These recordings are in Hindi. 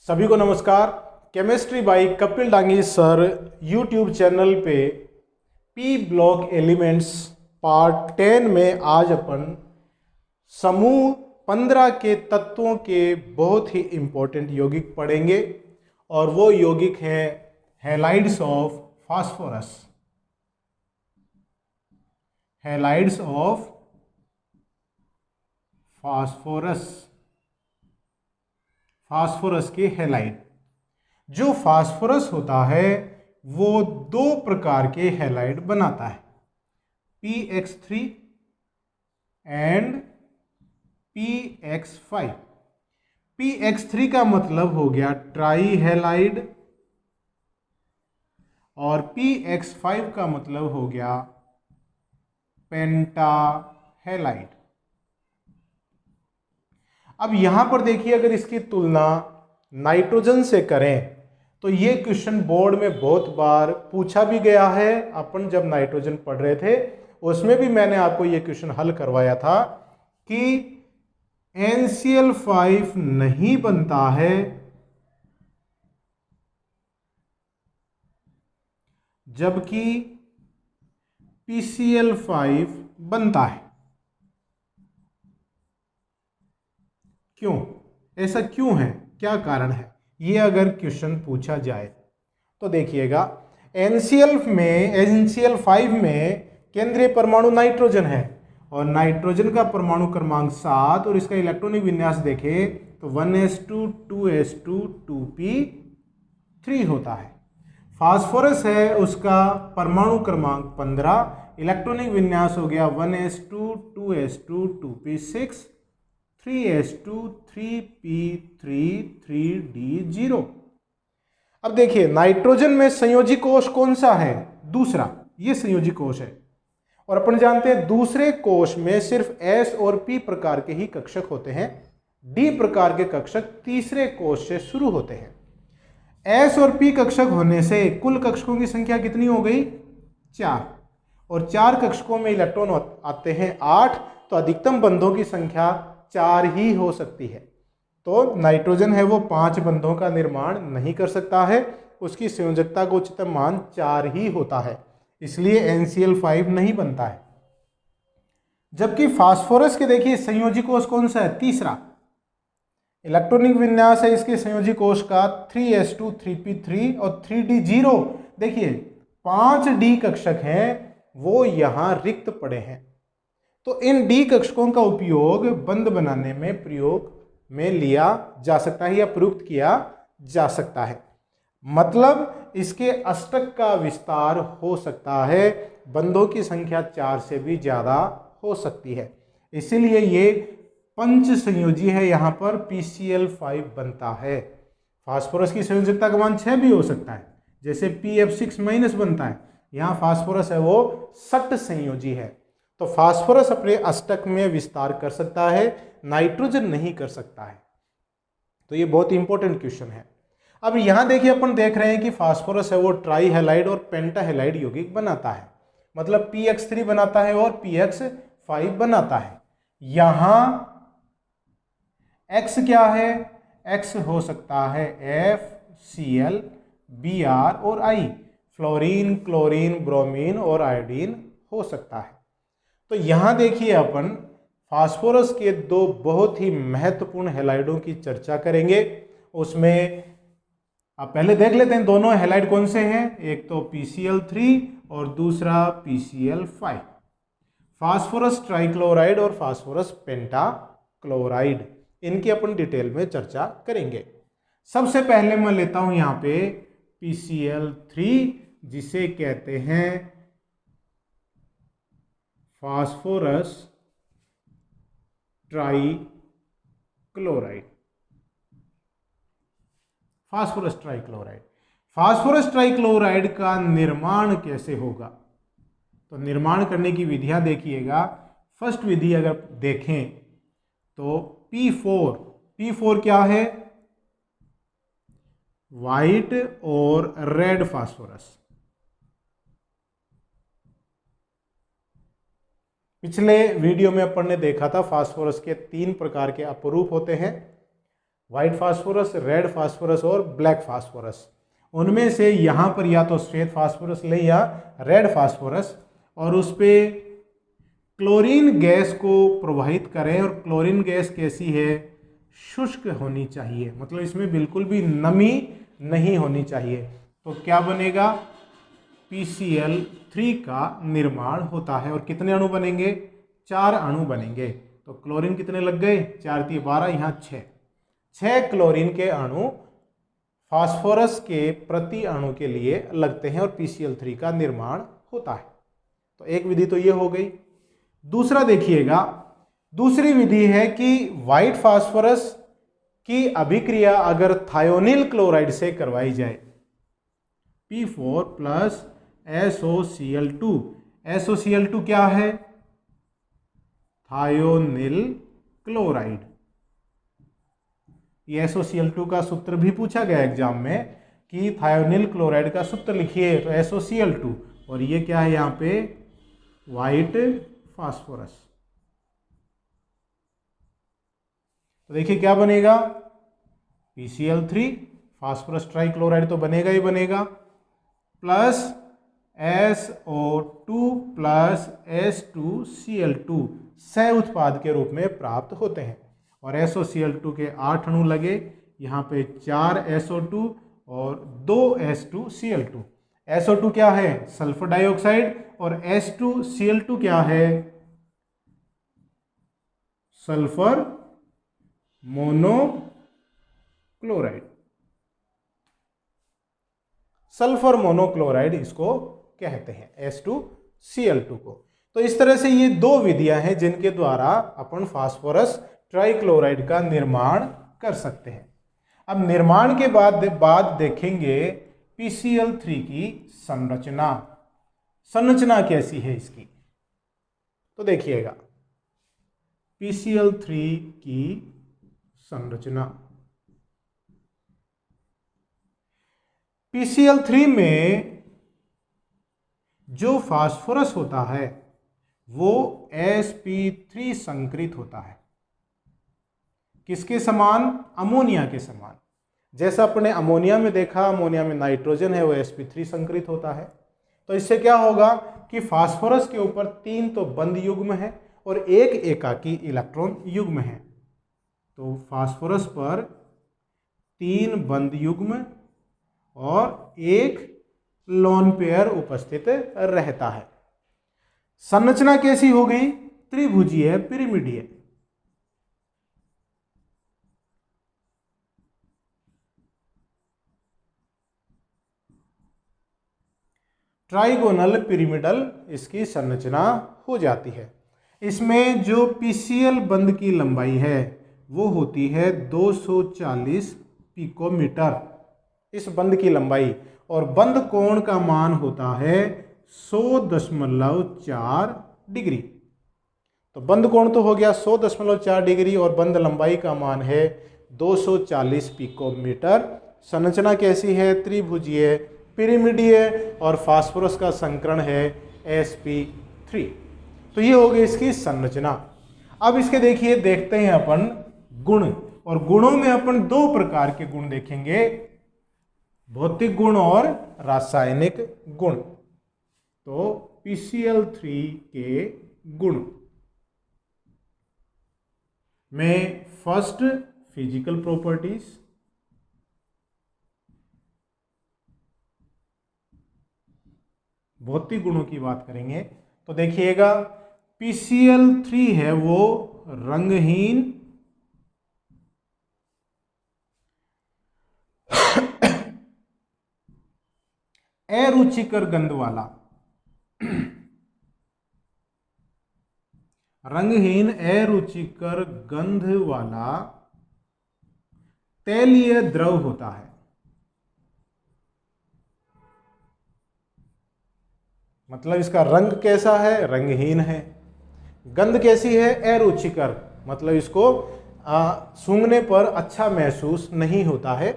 सभी को नमस्कार। Chemistry by Kapil Dangi sir YouTube channel पे पी ब्लॉक एलिमेंट्स पार्ट 10 में आज अपन समूह 15 के तत्वों के बहुत ही इंपॉर्टेंट यौगिक पढ़ेंगे और वो यौगिक हैं halides of phosphorus. Halides of phosphorus, phosphorus के हैलाइड। जो फास्फोरस होता है वो दो प्रकार के हैलाइड बनाता है, PX3 एंड PX5। PX3 का मतलब हो गया ट्राई हैलाइड और PX5 का मतलब हो गया पेंटा हैलाइड। अब यहां पर देखिए, अगर इसकी तुलना नाइट्रोजन से करें तो ये क्वेश्चन बोर्ड में बहुत बार पूछा भी गया है। अपन जब नाइट्रोजन पढ़ रहे थे उसमें भी मैंने आपको ये क्वेश्चन हल करवाया था कि NCl5 नहीं बनता है जबकि PCl5 बनता है। क्यों, ऐसा क्यों है, क्या कारण है, ये अगर क्वेश्चन पूछा जाए तो देखिएगा, NCl5 में केंद्रीय परमाणु नाइट्रोजन है और नाइट्रोजन का परमाणु क्रमांक 7 और इसका इलेक्ट्रॉनिक विन्यास देखें तो 1s2 2s2 2p3 होता है। फास्फोरस है, उसका परमाणु क्रमांक 15, इलेक्ट्रॉनिक विन्यास हो गया 1s2 2s2 2p6 3s2 3p3 3d0। अब देखिए, नाइट्रोजन में संयोजी कोष कौन सा है? दूसरा, ये संयोजी कोष है और अपन जानते हैं दूसरे कोष में सिर्फ S और P प्रकार के ही कक्षक होते हैं। D प्रकार के कक्षक तीसरे कोष से शुरू होते हैं। S और P कक्षक होने से कुल कक्षकों की संख्या कितनी हो गई? 4, और 4 कक्षकों में इलेक्ट्रॉन आते हैं 8, तो अधिकतम बंधों की संख्या 4 ही हो सकती है। तो नाइट्रोजन है वो 5 बंधों का निर्माण नहीं कर सकता है, उसकी संयोजकता का उच्चतम मान 4 ही होता है, इसलिए NCl5 नहीं बनता है। जबकि फास्फोरस के देखिए संयोजी कोष कौन सा है? तीसरा, इलेक्ट्रॉनिक विन्यास है इसके संयोजी कोष का 3s2 3p3 और 3d0। देखिए 5d कक्षक हैं वो यहां रिक्त पड़े हैं, तो इन डी कक्षकों का उपयोग बंध बनाने में प्रयोग में लिया जा सकता है या प्रयुक्त किया जा सकता है। मतलब इसके अष्टक का विस्तार हो सकता है, बंधों की संख्या 4 से भी ज्यादा हो सकती है, इसीलिए ये पंच संयोजी है। यहां पर PCl5 बनता है। फास्फोरस की संयोजकता का मान 6 भी हो सकता है, जैसे PF6- बनता है, यहां फास्फोरस है वो सट संयोजी है। तो फास्फोरस अपने अष्टक में विस्तार कर सकता है, नाइट्रोजन नहीं कर सकता है। तो ये बहुत इंपॉर्टेंट क्वेश्चन है। अब यहां देखिए, अपन देख रहे हैं कि फास्फोरस है वो ट्राई हैलाइड और पेंटा हैलाइड यौगिक बनाता है, मतलब PX3 बनाता है और PX5 बनाता है। यहां X क्या है? X हो सकता है FCl, Br और I, फ्लोरीन, क्लोरीन, ब्रोमीन और आयोडीन हो सकता है। तो यहां देखिए, अपन फास्फोरस के दो बहुत ही महत्वपूर्ण हैलाइडों की चर्चा करेंगे। उसमें आप पहले देख लेते हैं दोनों हैलाइड कौन से हैं, एक तो PCl3 और दूसरा PCl5। फास्फोरस ट्राइक्लोराइड और फास्फोरस पेंटाक्लोराइड, इनकी अपन डिटेल में चर्चा करेंगे। सबसे पहले मैं लेता हूं यहां पे PCl3, जिसे कहते हैं phosphorus trichloride. Phosphorus trichloride, phosphorus trichloride का निर्माण कैसे होगा? तो निर्माण करने की विधियां देखिएगा। फर्स्ट विधि अगर देखें तो P4 क्या है? व्हाइट और रेड फास्फोरस। पिछले वीडियो में अपन ने देखा था फास्फोरस के 3 प्रकार के अपरूप होते हैं, वाइट फास्फोरस, रेड फास्फोरस और ब्लैक फास्फोरस। उनमें से यहाँ पर या तो श्वेत फास्फोरस ले या रेड फास्फोरस, और उस पर क्लोरीन गैस को प्रवाहित करें। और क्लोरीन गैस कैसी है? शुष्क होनी चाहिए, मतलब इसमें बिल्कुल भी नमी नहीं होनी चाहिए। तो क्या बनेगा? PCl3 का निर्माण होता है। और कितने अणु बनेंगे? 4 अणु बनेंगे। तो क्लोरीन कितने लग गए? 4 × 3 = 12, यहाँ 6 क्लोरीन के अणु फास्फोरस के प्रति अणु के लिए लगते हैं और PCl3 का निर्माण होता है। तो एक विधि तो ये हो गई। दूसरा देखिएगा, दूसरी विधि है कि व्हाइट फास्फोरस की अभिक्रिया अगर थायोनिल क्लोराइड से करवाई जाए, P4 + SOCl2। SOCl2 क्या है? Thionyl chloride. ये SOCl2 का सूत्र भी पूछा गया एग्जाम में कि थायोनिल क्लोराइड का सूत्र लिखिए, तो SOCl2। और ये क्या है यहाँ पे? White phosphorus. तो देखिए क्या बनेगा? PCl3 फास्फोरस ट्राइक्लोराइड तो बनेगा ही बनेगा, प्लस SO2 + H2Cl2 सह उत्पाद के रूप में प्राप्त होते हैं। और SOCl2 के 8 अणु लगे, यहाँ पे 4 SO2 और 2 H2Cl2। SO2 क्या है? Sulphur dioxide. और H2Cl2 क्या है? Sulphur monochloride. सल्फर मोनोक्लोराइड इसको कहते हैं, H2Cl2 को। तो इस तरह से ये 2 विधियां हैं जिनके द्वारा अपन फास्फोरस ट्राइक्लोराइड का निर्माण कर सकते हैं। अब निर्माण के बाद देखेंगे PCl3 की संरचना। संरचना कैसी है इसकी? तो देखिएगा PCl3 की संरचना। PCl3 में जो फास्फोरस होता है वो sp3 संकरित होता है। किसके समान? अमोनिया के समान। जैसा अपने अमोनिया में देखा, अमोनिया में नाइट्रोजन है, वो sp3 संकरित होता है। तो इससे क्या होगा कि फास्फोरस के ऊपर 3 तो बंद युग्म है और 1 एकाकी इलेक्ट्रॉन युग्म है। तो फास्फोरस पर 3 बंद युग्म और 1 लोन पेयर उपस्थित रहता है। संरचना कैसी हो गई? त्रिभुजीय, पिरामिडीय। ट्राइगोनल पिरामिडल इसकी संरचना हो जाती है। इसमें जो PCl बंध की लंबाई है वो होती है 240 पिकोमीटर, इस बंध की लंबाई। और बंध कोण का मान होता है 100.4 डिग्री। तो बंध कोण तो हो गया 100.4 डिग्री और बंध लंबाई का मान है 240 पिकोमीटर। संरचना कैसी है? त्रिभुजीय, पिरामिडीय और फास्फोरस का संकरण है sp3। तो ये हो गई इसकी संरचना। अब इसके देखते हैं अपन गुण। और गुणों में अपन 2 प्रकार के गुण देखेंगे, भौतिक गुण और रासायनिक गुण। तो PCl3 के गुण में फर्स्ट फिजिकल प्रॉपर्टीज, भौतिक गुणों की बात करेंगे तो देखिएगा PCl3 है वो रंगहीन, अरुचिकर गंध वाला, रंगहीन अरुचिकर गंध वाला तैलीय द्रव होता है। मतलब इसका रंग कैसा है? रंगहीन है। गंध कैसी है? अरुचिकर, मतलब इसको सूंघने पर अच्छा महसूस नहीं होता है।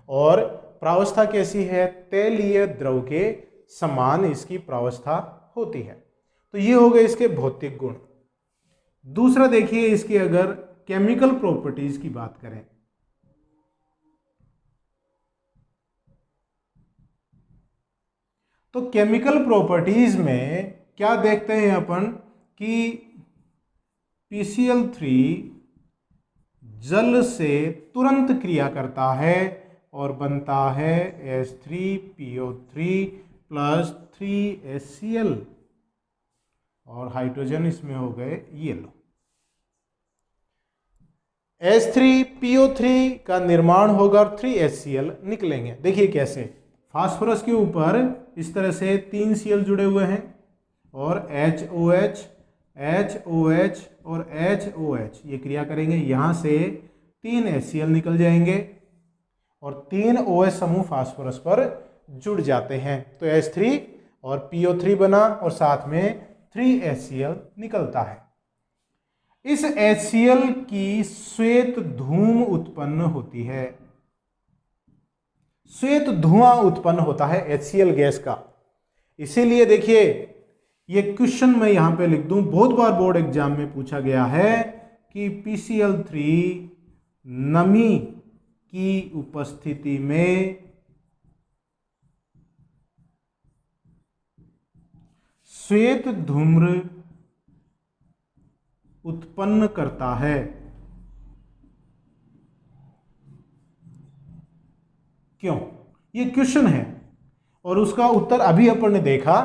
और प्रावस्था कैसी है? तैलीय द्रव के समान इसकी प्रावस्था होती है। तो ये हो गए इसके भौतिक गुण। दूसरा देखिए, इसकी अगर केमिकल प्रॉपर्टीज की बात करें तो केमिकल प्रॉपर्टीज में क्या देखते हैं अपन कि PCl3 जल से तुरंत क्रिया करता है और बनता है H3PO3 प्लस 3HCl और हाइड्रोजन इसमें हो गए येलो। H3PO3 का निर्माण होगा और 3HCl निकलेंगे। देखिए कैसे, फास्फोरस के ऊपर इस तरह से 3 Cl जुड़े हुए हैं और HOH HOH और HOH ये क्रिया करेंगे, यहाँ से 3 HCl निकल जाएंगे और 3 OH समूह फास्फोरस पर जुड़ जाते हैं। तो H3 और PO3 बना और साथ में 3HCl निकलता है। इस HCl की श्वेत धूम उत्पन्न होती है, श्वेत धुआं उत्पन्न होता है HCl गैस का। इसीलिए देखिए ये क्वेश्चन मैं यहां पे लिख दूं, बहुत बार बोर्ड एग्जाम में पूछा गया है कि PCl3 नमी की उपस्थिति में श्वेत धूम्र उत्पन्न करता है। क्यों? ये क्वेश्चन है और उसका उत्तर अभी अपन ने देखा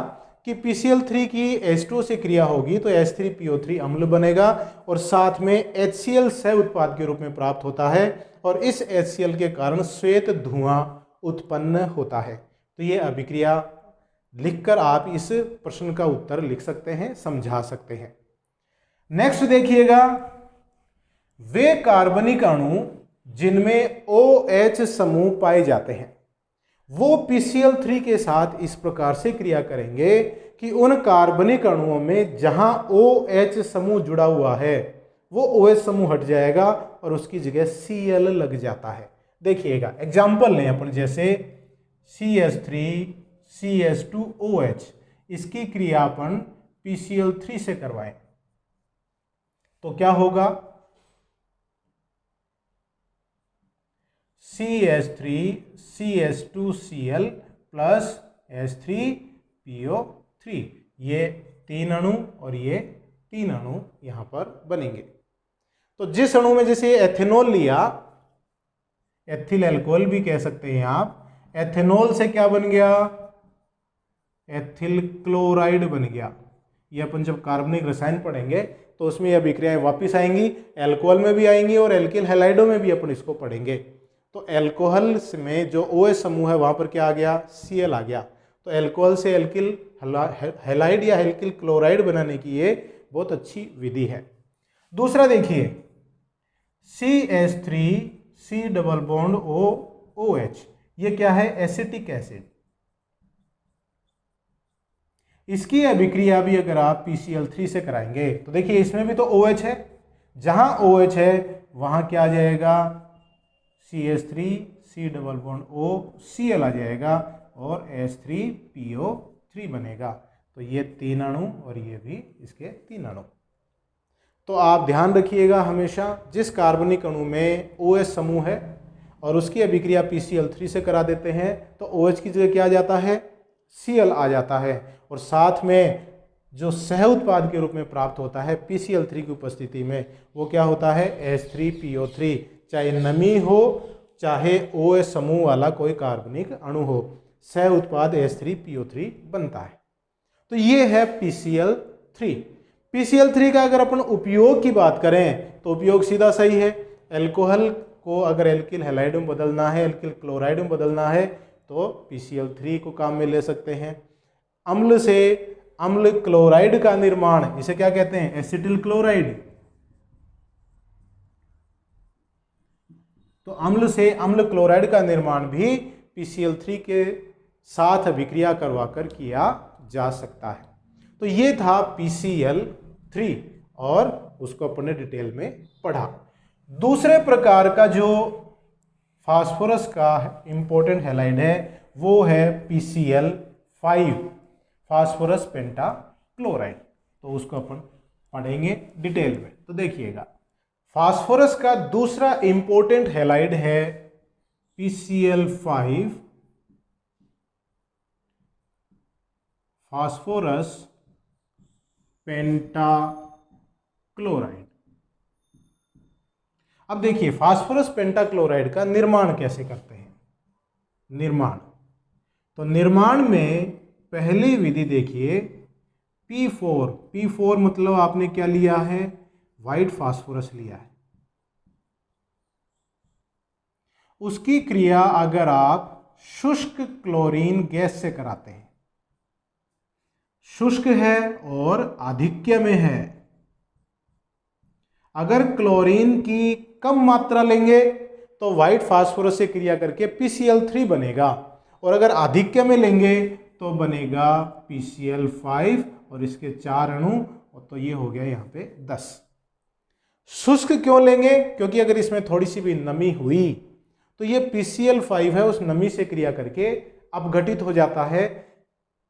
कि PCl3 की H2 से क्रिया होगी तो H3PO3 अम्ल बनेगा और साथ में HCl सह उत्पाद के रूप में प्राप्त होता है और इस HCl के कारण श्वेत धुआं उत्पन्न होता है। तो ये अभिक्रिया लिखकर आप इस प्रश्न का उत्तर लिख सकते हैं, समझा सकते हैं। नेक्स्ट देखिएगा, वे कार्बनिक अणु जिनमें OH समूह पाए जाते हैं वो PCl3 के साथ इस प्रकार से क्रिया करेंगे कि उन कार्बनिक अणुओं में जहां OH समूह जुड़ा हुआ है वो OH समूह हट जाएगा और उसकी जगह Cl लग जाता है। देखिएगा एग्जाम्पल लें अपन, जैसे CH3 CH2OH, इसकी क्रिया अपन PCl3 से करवाएं तो क्या होगा, CH3 CH2Cl प्लस H3PO3, ये 3 अणु और ये 3 अणु यहां पर बनेंगे। तो जिस अणु में जैसे एथेनॉल लिया, एथिल अल्कोहल भी कह सकते हैं आप, एथेनॉल से क्या बन गया, एथिल क्लोराइड बन गया। ये अपन जब कार्बनिक रसायन पढ़ेंगे तो उसमें यह अभिक्रियाएं वापस आएंगी, अल्कोहल में भी आएंगी और एल्किल हैलाइडों में भी अपन इसको पढ़ेंगे। तो अल्कोहल में जो OH समूह है वहां पर क्या आ गया, Cl आ गया। तो अल्कोहल से एल्किल हैलाइड या एल्किल क्लोराइड बनाने की ये बहुत अच्छी विधि है। दूसरा देखिए, CH3 C double bond OH, ये क्या है, एसिटिक एसिड। इसकी अभिक्रिया भी अगर आप PCl3 से कराएंगे तो देखिए इसमें भी तो OH है, जहां OH है वहां क्या आ जाएगा, CH3 C double bond O Cl आ जाएगा और H3PO3 बनेगा। तो ये 3 अणु और ये भी इसके 3 अणु। तो आप ध्यान रखिएगा हमेशा, जिस कार्बनिक अणु में OH समूह है और उसकी अभिक्रिया PCl3 से करा देते हैं तो OH की जगह क्या आ जाता है, Cl आ जाता है और साथ में जो सह उत्पाद के रूप में प्राप्त होता है PCl3 की उपस्थिति में वो क्या होता है, H3PO3। चाहे नमी हो चाहे OH समूह वाला कोई कार्बनिक अणु हो, सह उत्पाद H3PO3 बनता है। तो ये है PCl3। PCl3 का अगर अपन उपयोग की बात करें तो उपयोग सीधा सही है, अल्कोहल को अगर एल्किल हैलाइड में बदलना है, एल्किल क्लोराइड में बदलना है तो PCl3 को काम में ले सकते हैं। अम्ल से अम्ल क्लोराइड का निर्माण, इसे क्या कहते हैं, एसिटिल क्लोराइड। तो अम्ल से अम्ल क्लोराइड का निर्माण भी PCl3 के साथ अभिक्रिया करवाकर किया जा सकता है। तो ये था PCl3 और उसको अपने डिटेल में पढ़ा। दूसरे प्रकार का जो फास्फोरस का इंपॉर्टेंट हैलाइड है वो है PCl5, फास्फोरस पेंटाक्लोराइड। तो उसको अपन पढ़ेंगे डिटेल में। तो देखिएगा, फास्फोरस का दूसरा इंपॉर्टेंट हैलाइड है PCl5 फास्फोरस पेंटाक्लोराइड। अब देखिए फास्फोरस पेंटाक्लोराइड का निर्माण कैसे करते हैं। निर्माण, तो निर्माण में पहली विधि देखिए P4 मतलब आपने क्या लिया है, व्हाइट फास्फोरस लिया है। उसकी क्रिया अगर आप शुष्क क्लोरीन गैस से कराते हैं, शुष्क है और आधिक्य में है, अगर क्लोरीन की कम मात्रा लेंगे तो व्हाइट फास्फोरस से क्रिया करके PCl3 बनेगा, और अगर आधिक्य में लेंगे तो बनेगा PCl5 और इसके 4 अणु, तो ये हो गया यहाँ पे 10। शुष्क क्यों लेंगे, क्योंकि अगर इसमें थोड़ी सी भी नमी हुई तो ये PCl5 है, उस नमी से क्रिया करके अपघटित हो जाता है,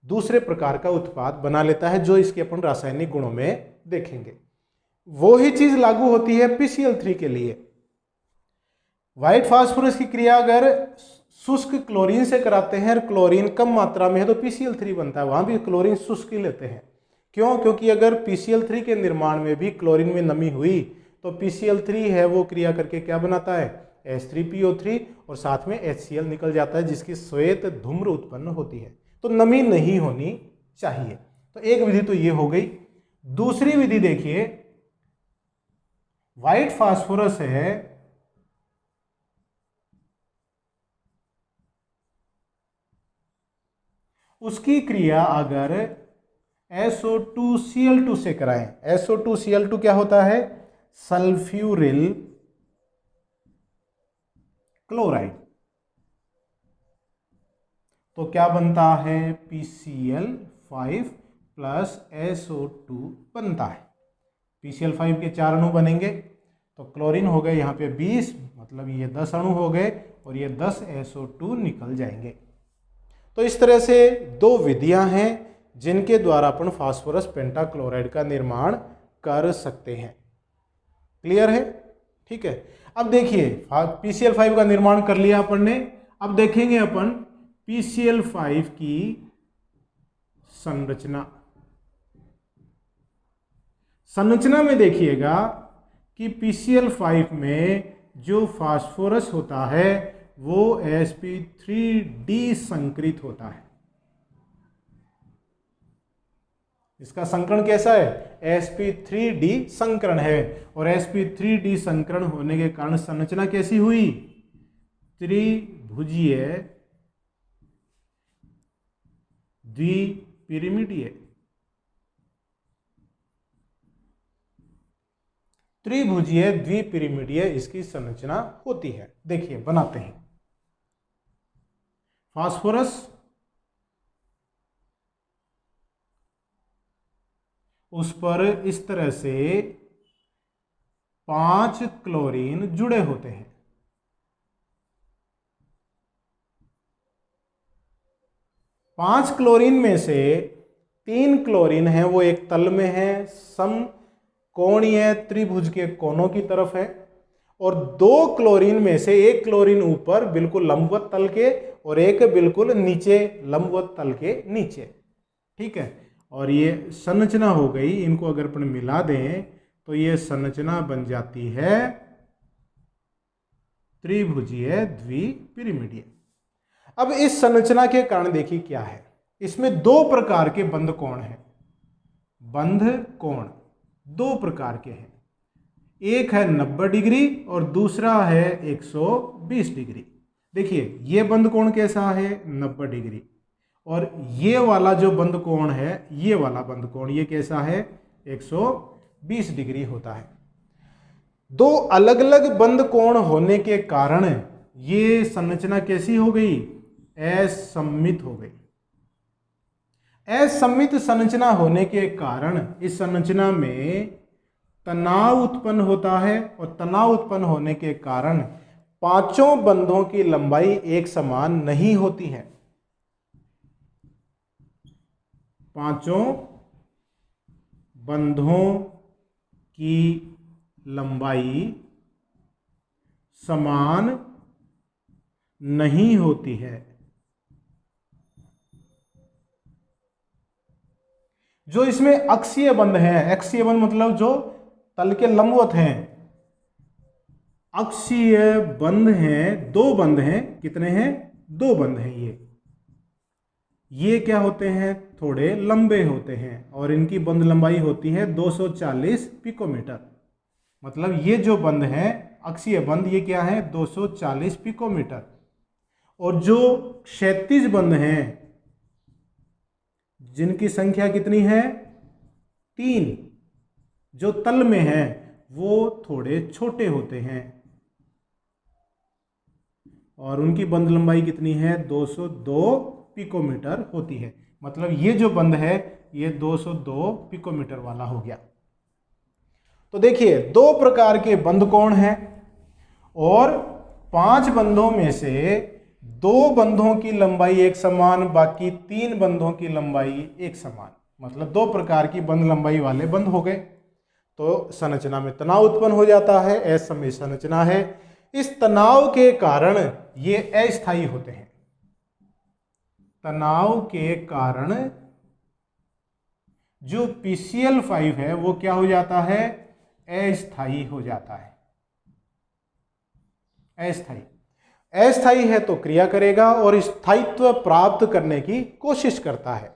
दूसरे प्रकार का उत्पाद बना लेता है, जो इसके अपन रासायनिक गुणों में देखेंगे। वो ही चीज लागू होती है PCl3 के लिए। व्हाइट फास्फोरस की क्रिया अगर शुष्क क्लोरीन से कराते हैं और क्लोरीन कम मात्रा में है तो PCl3 बनता है, वहां भी क्लोरीन शुष्क ही लेते हैं। क्यों, क्योंकि अगर PCl3 के निर्माण में भी क्लोरीन में नमी हुई तो PCl3 है वो क्रिया करके क्या बनाता है, H3PO3, और साथ में HCl निकल जाता है, जिसकी श्वेत धूम्र उत्पन्न होती है। तो नमी नहीं होनी चाहिए। तो एक विधि तो ये हो गई। दूसरी विधि देखिए, व्हाइट फास्फोरस है, उसकी क्रिया अगर SO2Cl2 से कराएं, SO2Cl2 क्या होता है, सल्फ्यूरिल क्लोराइड, तो क्या बनता है, PCl5 प्लस SO2 बनता है। PCl5 के 4 अणु बनेंगे, तो क्लोरीन हो गए यहाँ पे 20, मतलब ये 10 अणु हो गए, और ये 10 SO2 निकल जाएंगे। तो इस तरह से दो विधियां हैं जिनके द्वारा अपन फास्फोरस पेंटाक्लोराइड का निर्माण कर सकते हैं। क्लियर है, ठीक है। अब देखिए PCl5 का निर्माण कर लिया अपन ने, अब देखेंगे अपन PCl5 की संरचना में देखिएगा कि PCl5 में जो फास्फोरस होता है वो sp3d संकरित होता है। इसका संकरण कैसा है, sp3d संकरण है, और sp3d संकरण होने के कारण संरचना कैसी हुई, त्रिभुजीय द्विपिरिमिडीय, त्रिभुजीय द्विपिरिमिडीय इसकी संरचना होती है। देखिए बनाते हैं, फास्फोरस, उस पर इस तरह से 5 क्लोरीन जुड़े होते हैं। पांच क्लोरीन में से 3 क्लोरीन है वो एक तल में है, समकोणीय त्रिभुज के कोनों की तरफ है, और 2 क्लोरीन में से एक क्लोरीन ऊपर बिल्कुल लंबवत तल के और एक बिल्कुल नीचे लंबवत तल के नीचे, ठीक है। और ये संरचना हो गई, इनको अगर अपन मिला दें तो ये संरचना बन जाती है त्रिभुजीय द्विपिरिमिडीय। अब इस संरचना के कारण देखिए क्या है, इसमें 2 प्रकार के बंध कोण हैं। बंध कोण 2 प्रकार के हैं, एक है 90 डिग्री और दूसरा है 120 डिग्री। देखिए ये बंध कोण कैसा है, 90 डिग्री, और ये वाला जो बंध कोण है, ये वाला बंध कोण ये कैसा है, 120 डिग्री होता है। 2 अलग अलग बंध कोण होने के कारण ये संरचना कैसी हो गई, असममित हो गई। असममित संरचना होने के कारण इस संरचना में तनाव उत्पन्न होता है, और तनाव उत्पन्न होने के कारण पांचों बंधों की लंबाई एक समान नहीं होती है। पांचों बंधों की लंबाई समान नहीं होती है। जो इसमें अक्षीय बंध हैं, अक्षीय बंध मतलब जो तल के लंबवत हैं, अक्षीय बंध हैं, दो बंध हैं, कितने हैं, दो बंध हैं। ये क्या होते हैं, थोड़े लंबे होते हैं और इनकी बंध लंबाई होती है 240 पिकोमीटर। मतलब ये जो बंध है अक्षीय बंध, ये क्या है, 240 पिकोमीटर। और जो क्षैतिज बंध हैं जिनकी संख्या कितनी है, 3, जो तल में है वो थोड़े छोटे होते हैं और उनकी बंध लंबाई कितनी है, 202 पिकोमीटर होती है। मतलब ये जो बंध है ये 202 पिकोमीटर वाला हो गया। तो देखिए 2 प्रकार के बंध कोण हैं और 5 बंधों में से 2 बंधों की लंबाई एक समान, बाकी 3 बंधों की लंबाई एक समान। मतलब 2 प्रकार की बंध लंबाई वाले बंध हो गए। तो संरचना में तनाव उत्पन्न हो जाता है, असममित संरचना है। इस तनाव के कारण ये अस्थायी होते हैं। तनाव के कारण जो PCl5 है वो क्या हो जाता है, अस्थायी हो जाता है। अस्थायी है तो क्रिया करेगा और स्थायित्व प्राप्त करने की कोशिश करता है।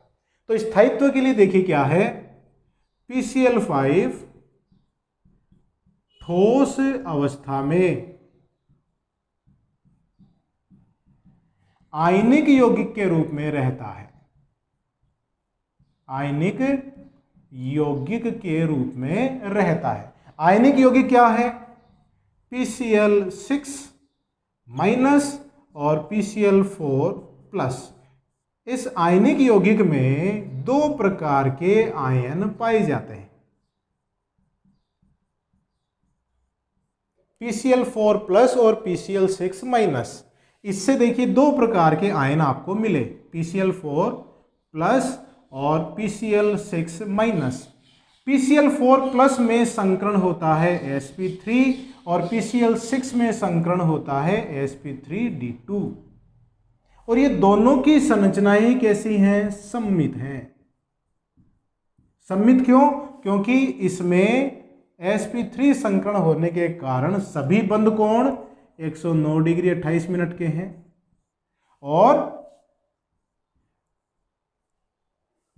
तो स्थायित्व के लिए देखिए क्या है, PCl5 ठोस अवस्था में आयनिक यौगिक के रूप में रहता है। आयनिक यौगिक के रूप में रहता है। आयनिक यौगिक क्या है, PCl6 माइनस और PCl4 प्लस। इस आयनिक यौगिक में 2 प्रकार के आयन पाए जाते हैं, PCl4 प्लस और PCl6 माइनस। इससे देखिए 2 प्रकार के आयन आपको मिले, PCl4 प्लस और PCl6 माइनस। PCl4 प्लस में संकरण होता है sp3 और PCl6 में संकरण होता है sp3d2। और ये दोनों की संरचनाएं कैसी हैं, सममित हैं। सममित क्यों, क्योंकि इसमें sp3 संकरण होने के कारण सभी बंध कोण 109 डिग्री 28 मिनट के हैं और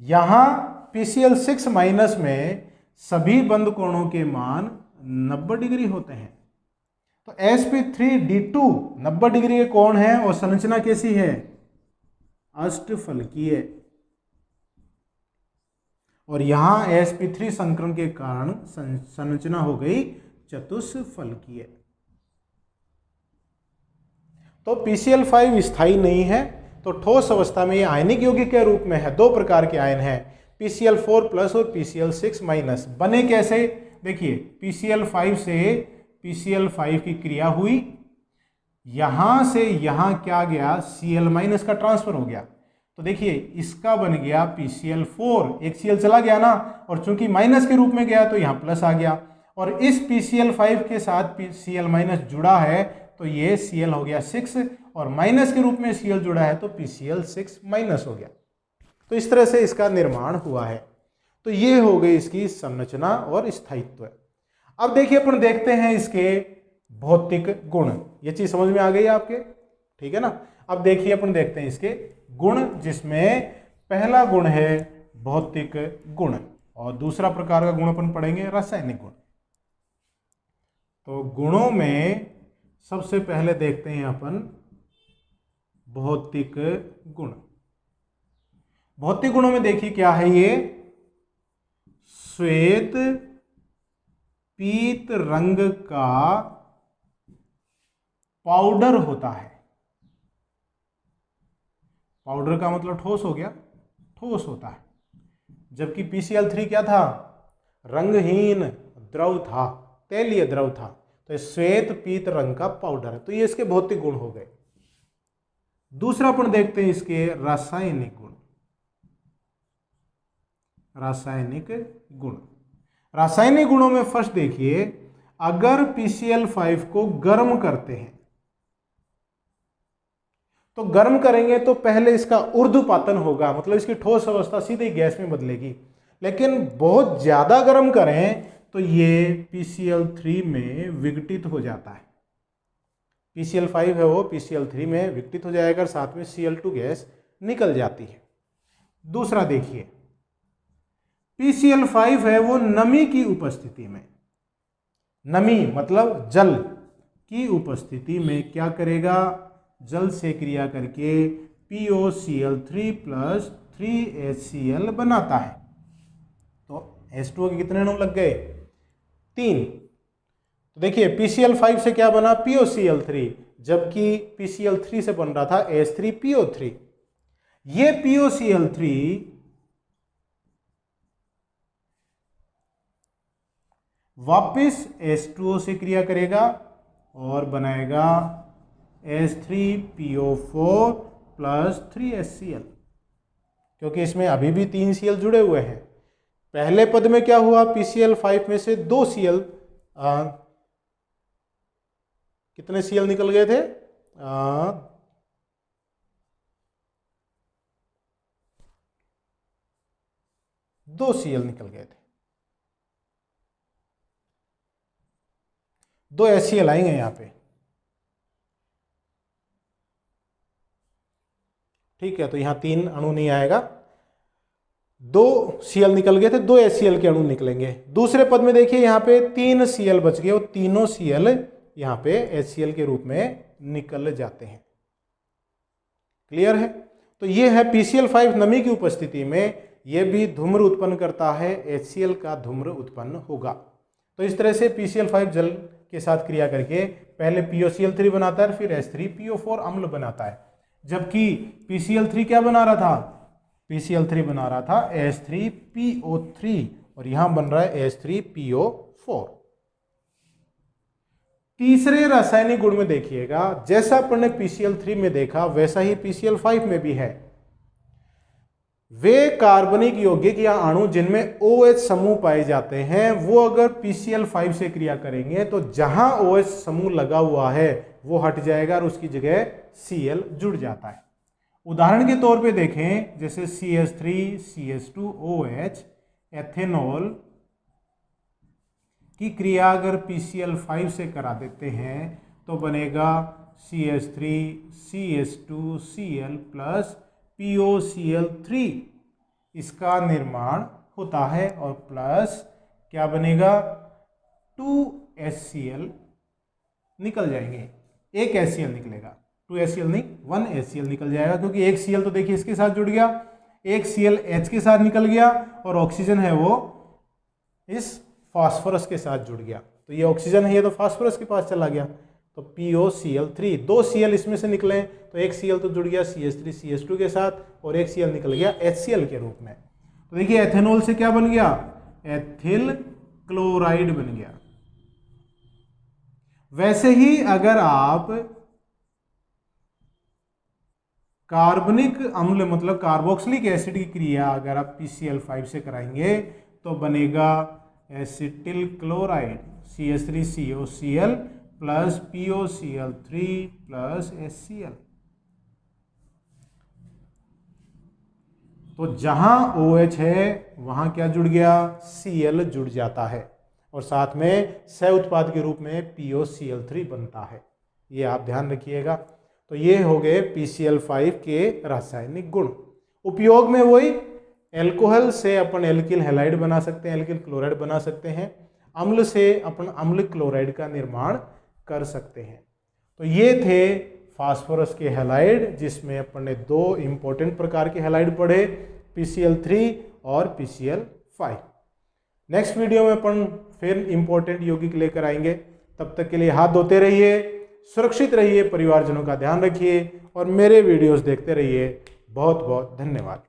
यहां PCl6 माइनस में सभी बंध कोणों के मान 90 डिग्री होते हैं। तो sp3d2 90 डिग्री के कोण है और संरचना कैसी है, अष्टफलकीय। और यहां sp3 संकरण के कारण संरचना हो गई चतुष्फलकीय। तो PCl5 स्थायी नहीं है, तो ठोस अवस्था में ये आयनिक यौगिक के रूप में है। 2 प्रकार के आयन हैं, PCl4 प्लस और PCl6 माइनस। बने कैसे, देखिए PCl5 से PCl5 की क्रिया हुई, यहां से यहां क्या गया, Cl माइनस का ट्रांसफर हो गया। तो देखिए इसका बन गया PCl4, एक Cl चला गया ना, और चूंकि माइनस के रूप में गया तो यहां प्लस आ गया। और इस PCl5 के साथ Cl माइनस जुड़ा है तो ये Cl हो गया 6 और माइनस के रूप में Cl जुड़ा है तो PCl6 माइनस हो गया। तो इस तरह से इसका निर्माण हुआ है। तो ये हो गई इसकी संरचना और स्थायित्व। अब देखिए अपन देखते हैं इसके भौतिक गुण। ये चीज समझ में आ गई आपके, ठीक है ना। अब देखिए अपन देखते हैं इसके गुण, जिसमें पहला गुण है भौतिक गुण और दूसरा प्रकार का गुण अपन पढ़ेंगे रासायनिक गुण। तो गुणों में सबसे पहले देखते हैं अपन भौतिक गुण। भौतिक गुणों में देखिए क्या है, ये श्वेत पीत रंग का पाउडर होता है। पाउडर का मतलब ठोस हो गया, ठोस होता है। जबकि PCl3 क्या था, रंगहीन द्रव था, तैलीय द्रव था। तो श्वेत पीत रंग का पाउडर है। तो ये इसके भौतिक गुण हो गए। दूसरा अपन देखते हैं इसके रासायनिक गुण। रासायनिक गुण, रासायनिक गुणों में फर्स्ट देखिए, अगर PCl5 को गर्म करते हैं तो गर्म करेंगे तो पहले इसका ऊर्ध्वपातन होगा, मतलब इसकी ठोस अवस्था सीधे गैस में बदलेगी। लेकिन बहुत ज़्यादा गर्म करें तो ये PCl3 में विघटित हो जाता है। PCl5 है वो PCl3 में विघटित हो जाएगा, साथ में Cl2 गैस निकल जाती है। दूसरा देखिए, PCl5 है वो नमी की उपस्थिति में, नमी मतलब जल की उपस्थिति में क्या करेगा, जल से क्रिया करके POCl3 प्लस 3HCl बनाता है। तो H2O के कितने अणु लग गए, 3। तो देखिए PCl5 से क्या बना, POCl3, जबकि PCl3 से बन रहा था H3PO3। ये POCl3 वापस H2O से क्रिया करेगा और बनाएगा H3PO4 प्लस 3HCl, क्योंकि इसमें अभी भी 3 Cl जुड़े हुए हैं। पहले पद में क्या हुआ, PCl5 में से 2 Cl, कितने Cl निकल गए थे, 2 Cl निकल गए थे, 2 HCl आएंगे यहाँ पे, ठीक है। तो यहाँ 3 अणु नहीं आएगा, 2 Cl निकल गए थे, 2 HCl के अणु निकलेंगे। दूसरे पद में देखिए यहाँ पे 3 Cl बच गए, और तीनों Cl यहाँ पे HCl के रूप में निकल जाते हैं। क्लियर है। तो ये है PCl5 नमी की उपस्थिति में ये भी धूम्र उत्पन्न करता है, HCl का धूम्र उत्पन्न होगा। तो इस तरह से PCl5 जल के साथ क्रिया करके पहले POCl3 बनाता है, फिर H3PO4 अम्ल बनाता है। जबकि PCl3 क्या बना रहा था, PCl3 बना रहा था H3PO3, और यहां बन रहा है H3PO4। तीसरे रासायनिक गुण में देखिएगा, जैसा अपन ने PCl3 में देखा वैसा ही PCl5 में भी है। वे कार्बनिक यौगिक या अणु जिनमें OH समूह पाए जाते हैं, वो अगर PCl5 से क्रिया करेंगे तो जहां OH समूह लगा हुआ है वो हट जाएगा और उसकी जगह Cl जुड़ जाता है। उदाहरण के तौर पे देखें, जैसे CH3 CH2OH एथेनॉल की क्रिया अगर PCl5 से करा देते हैं तो बनेगा CH3 CH2Cl प्लस POCl3, इसका निर्माण होता है, और प्लस क्या बनेगा, 2HCl निकल जाएंगे, एक HCl निकलेगा, 2HCl नहीं 1HCl निकल जाएगा, क्योंकि एक Cl तो देखिए इसके साथ जुड़ गया, एक Cl H के साथ निकल गया, और ऑक्सीजन है वो इस फास्फोरस के साथ जुड़ गया। तो ये ऑक्सीजन है, ये तो फास्फोरस के पास चला गया, तो POCl3, 2 Cl इसमें से निकले, तो एक Cl तो जुड़ गया CH3 CH2 के साथ, और एक Cl निकल गया HCl के रूप में। तो देखिए एथेनॉल से क्या बन गया, एथिल क्लोराइड बन गया। वैसे ही अगर आप कार्बनिक अम्ल मतलब कार्बोक्सिलिक एसिड की क्रिया अगर आप PCl5 से कराएंगे तो बनेगा acetyl chloride CH3COCl plus POCl3 plus HCl। तो जहां OH है वहां क्या जुड़ गया, Cl जुड़ जाता है, और साथ में सह उत्पाद के रूप में POCl3 बनता है। ये आप ध्यान रखिएगा। तो ये हो गए PCl5 के रासायनिक गुण। उपयोग में वही, एल्कोहल से अपन एल्किल हैलाइड बना सकते हैं, एल्किल क्लोराइड बना सकते हैं, अम्ल से अपन अम्ल क्लोराइड का निर्माण कर सकते हैं। तो ये थे फास्फोरस के हैलाइड, जिसमें अपन ने 2 इंपॉर्टेंट प्रकार के हैलाइड पढ़े, PCl3 और PCl5। नेक्स्ट वीडियो में अपन फिर इंपॉर्टेंट यौगिक लेकर आएंगे। तब तक के लिए हाथ धोते रहिए, सुरक्षित रहिए, परिवारजनों का ध्यान रखिए और मेरे वीडियोस देखते रहिए। बहुत बहुत धन्यवाद।